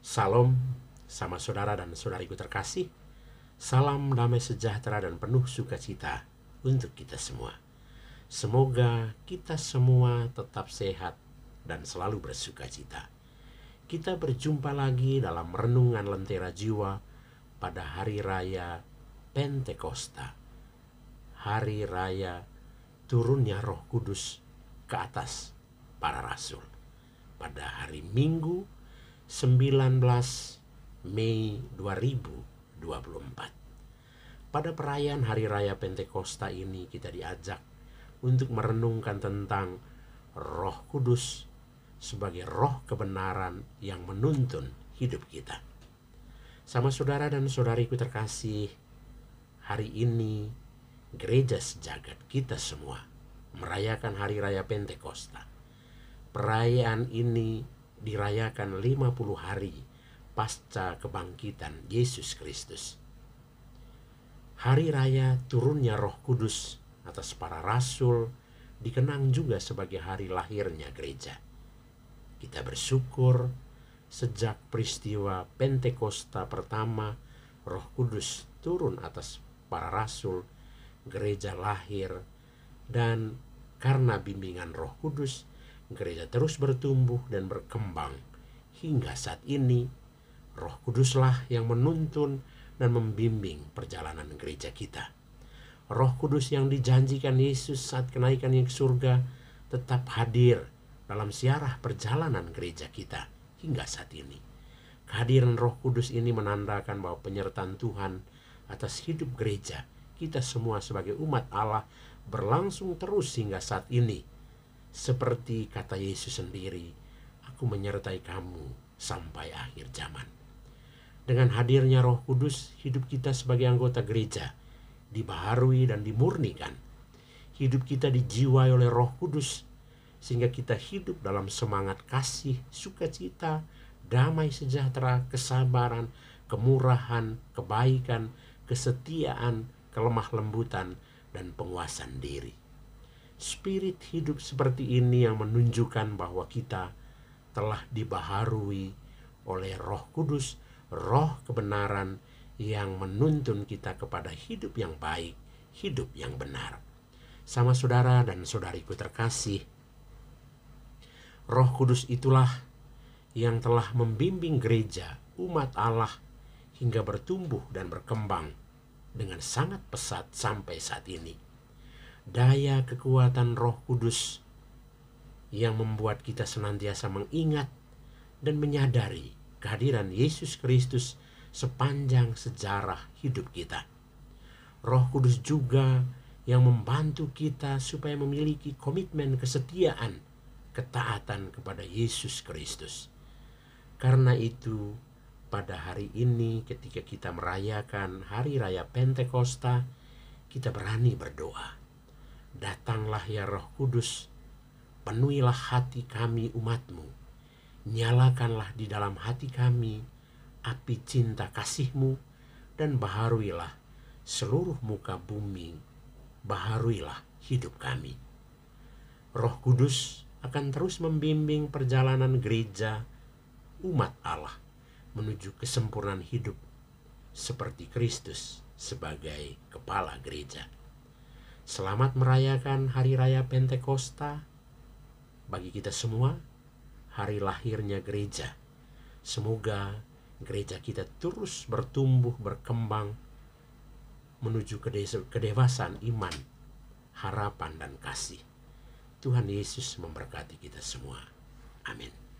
Salam sama saudara dan saudariku terkasih. Salam damai sejahtera dan penuh sukacita untuk kita semua. Semoga kita semua tetap sehat dan selalu bersukacita. Kita berjumpa lagi dalam renungan Lentera Jiwa pada hari raya Pentakosta. Hari raya turunnya Roh Kudus ke atas para rasul. Pada hari Minggu 19 Mei 2024. Pada perayaan Hari Raya Pentakosta ini kita diajak untuk merenungkan tentang Roh Kudus sebagai roh kebenaran yang menuntun hidup kita. Sama saudara dan saudariku terkasih, hari ini gereja sejagat kita semua merayakan Hari Raya Pentakosta. Perayaan ini dirayakan 50 hari pasca kebangkitan Yesus Kristus. Hari raya turunnya Roh Kudus atas para rasul dikenang juga sebagai hari lahirnya gereja. Kita bersyukur sejak peristiwa Pentakosta pertama Roh Kudus turun atas para rasul, gereja lahir, dan karena bimbingan Roh Kudus gereja terus bertumbuh dan berkembang hingga saat ini. Roh Kuduslah yang menuntun dan membimbing perjalanan gereja kita. Roh Kudus yang dijanjikan Yesus saat kenaikannya ke surga tetap hadir dalam siarah perjalanan gereja kita hingga saat ini. Kehadiran Roh Kudus ini menandakan bahwa penyertaan Tuhan atas hidup gereja kita semua sebagai umat Allah berlangsung terus hingga saat ini. Seperti kata Yesus sendiri, "Aku menyertai kamu sampai akhir zaman." Dengan hadirnya Roh Kudus, hidup kita sebagai anggota gereja dibaharui dan dimurnikan. Hidup kita dijiwai oleh Roh Kudus sehingga kita hidup dalam semangat kasih, sukacita, damai sejahtera, kesabaran, kemurahan, kebaikan, kesetiaan, kelemah lembutan, dan penguasaan diri. Spirit hidup seperti ini yang menunjukkan bahwa kita telah dibaharui oleh Roh Kudus, roh kebenaran yang menuntun kita kepada hidup yang baik, hidup yang benar. Sama saudara dan saudariku terkasih, Roh Kudus itulah yang telah membimbing gereja, umat Allah, hingga bertumbuh dan berkembang dengan sangat pesat sampai saat ini. Daya kekuatan Roh Kudus yang membuat kita senantiasa mengingat dan menyadari kehadiran Yesus Kristus sepanjang sejarah hidup kita. Roh Kudus juga yang membantu kita supaya memiliki komitmen kesetiaan, ketaatan kepada Yesus Kristus. Karena itu, pada hari ini ketika kita merayakan Hari Raya Pentakosta, kita berani berdoa. Datanglah ya Roh Kudus, penuhilah hati kami umat-Mu, nyalakanlah di dalam hati kami api cinta kasih-Mu, dan baharuilah seluruh muka bumi, baharuilah hidup kami. Roh Kudus akan terus membimbing perjalanan gereja, umat Allah, menuju kesempurnaan hidup seperti Kristus sebagai kepala gereja. Selamat merayakan Hari Raya Pentakosta bagi kita semua, hari lahirnya gereja. Semoga gereja kita terus bertumbuh, berkembang menuju kedewasaan iman, harapan, dan kasih. Tuhan Yesus memberkati kita semua. Amin.